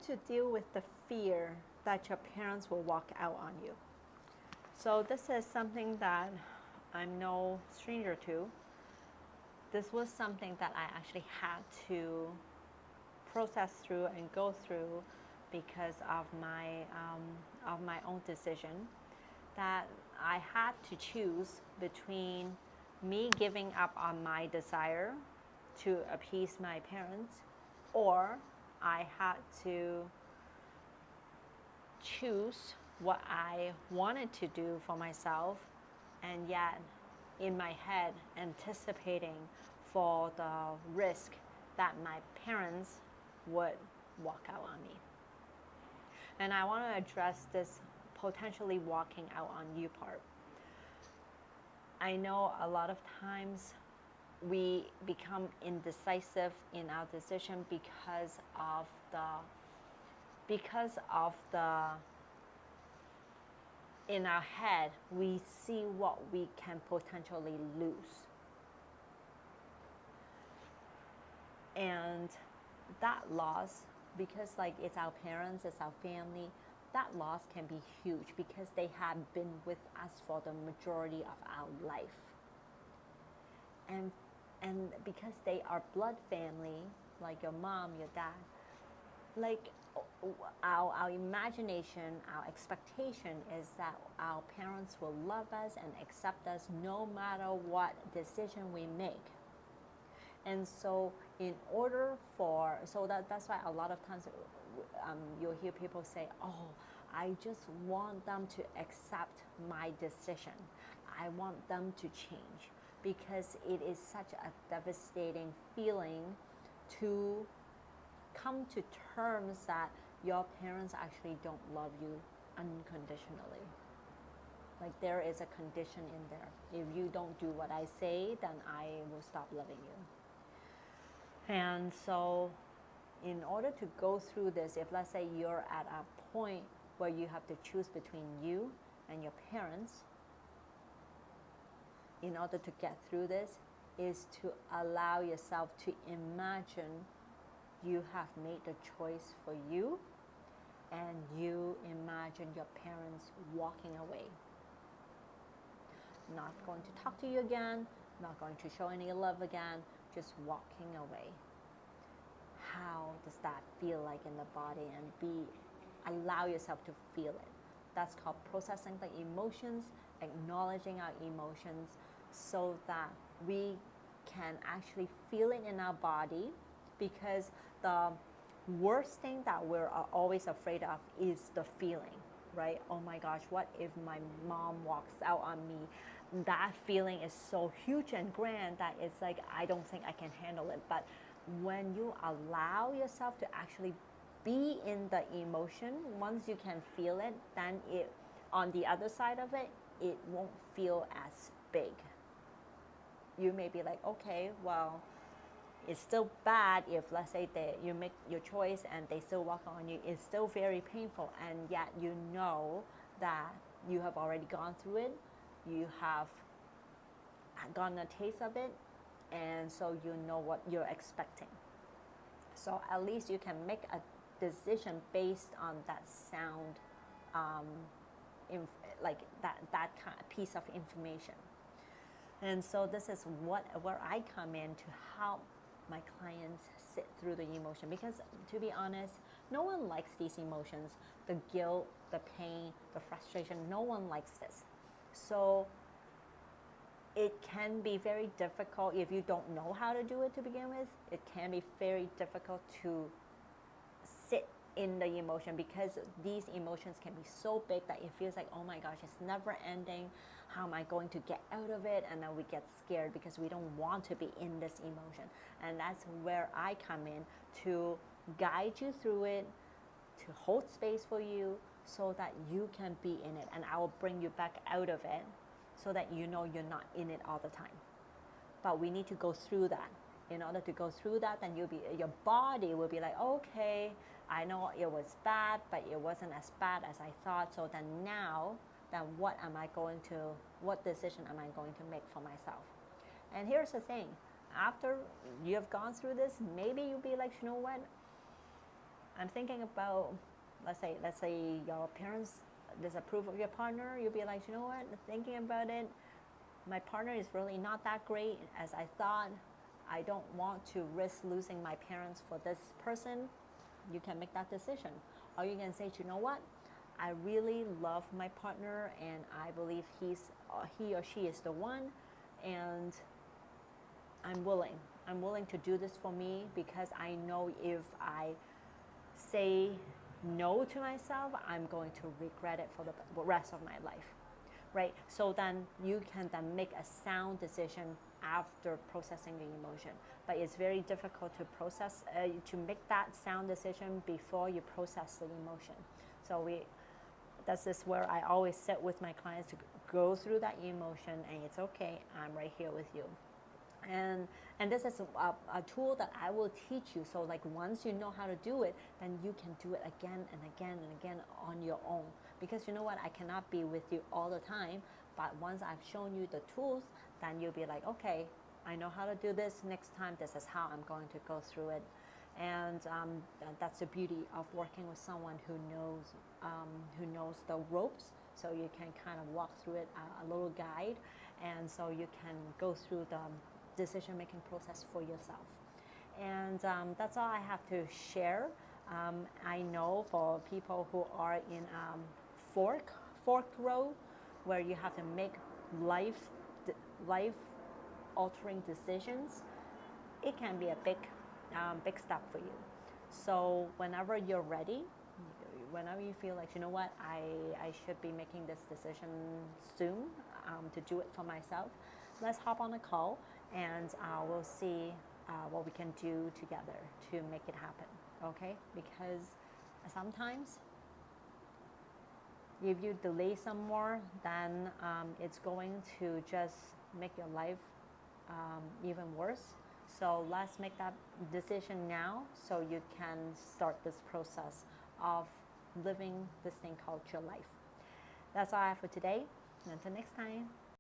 to deal with the fear that your parents will walk out on you. So this is something that I'm no stranger to. This was something that I actually had to process through and go through because of my own decision, that I had to choose between me giving up on my desire to appease my parents, or I had to choose what I wanted to do for myself, and yet in my head anticipating for the risk that my parents would walk out on me. And I want to address this potentially walking out on you part. I know a lot of times we become indecisive in our decision because of the in our head we see what we can potentially lose. And that loss, because like it's our parents, it's our family, that loss can be huge because they have been with us for the majority of our life. And because they are blood family, like your mom, your dad, like our imagination, our expectation is that our parents will love us and accept us no matter what decision we make. And so in order for, so that's why a lot of times you'll hear people say, oh, I just want them to accept my decision. I want them to change, because it is such a devastating feeling to come to terms that your parents actually don't love you unconditionally. Like there is a condition in there. If you don't do what I say, then I will stop loving you. And so in order to go through this, if let's say you're at a point where you have to choose between you and your parents, in order to get through this, is to allow yourself to imagine you have made the choice for you, and you imagine your parents walking away. Not going to talk to you again, not going to show any love again, just walking away. How does that feel like in the body? And allow yourself to feel it. That's called processing the emotions, acknowledging our emotions, so that we can actually feel it in our body. Because the worst thing that we're always afraid of is the feeling, right? Oh my gosh, what if my mom walks out on me? That feeling is so huge and grand that it's like, I don't think I can handle it. But when you allow yourself to actually be in the emotion, once you can feel it, then it, on the other side of it, it won't feel as big. You may be like, okay, well, it's still bad if, let's say, you make your choice and they still walk on you. It's still very painful, and yet you know that you have already gone through it. You have gotten a taste of it, and so you know what you're expecting. So at least you can make a decision based on that sound, like that kind of piece of information. And so this is where I come in to help my clients sit through the emotion, because to be honest, no one likes these emotions, the guilt, the pain, the frustration. No one likes this. So it can be very difficult if you don't know how to do it to begin with. It can be very difficult to sit in the emotion, because these emotions can be so big that it feels like, oh my gosh, it's never ending. How am I going to get out of it? And then we get scared because we don't want to be in this emotion. And that's where I come in to guide you through it, to hold space for you so that you can be in it. And I will bring you back out of it so that you know you're not in it all the time. But we need to go through that. In order to go through that, then your body will be like, okay, I know it was bad, but it wasn't as bad as I thought. So then now, then what decision am I going to make for myself? And here's the thing, after you have gone through this, maybe you'll be like, you know what, I'm thinking about, let's say your parents disapprove of your partner, you'll be like, you know what, thinking about it, my partner is really not that great as I thought. I don't want to risk losing my parents for this person. You can make that decision. Or you can say, you know what, I really love my partner and I believe he or she is the one, and I'm willing to do this for me, because I know if I say no to myself, I'm going to regret it for the rest of my life, right? So then you can then make a sound decision after processing the emotion. But it's very difficult to process, to make that sound decision before you process the emotion. So that's just where I always sit with my clients to go through that emotion, and it's okay, I'm right here with you. And this is a tool that I will teach you. So like once you know how to do it, then you can do it again and again and again on your own. Because you know what, I cannot be with you all the time, but once I've shown you the tools, then you'll be like, okay, I know how to do this. Next time, this is how I'm going to go through it. And that's the beauty of working with someone who knows the ropes. So you can kind of walk through it, a little guide, and so you can go through the decision-making process for yourself. And that's all I have to share. I know for people who are in forked road, where you have to make life-altering decisions, it can be a big step for you. So whenever you're ready, whenever you feel like, you know what, I should be making this decision soon, to do it for myself, let's hop on a call, and we'll see what we can do together to make it happen, okay? Because sometimes if you delay some more, then it's going to just make your life even worse. So let's make that decision now, so you can start this process of living this thing called your life. That's all I have for today. Until next time.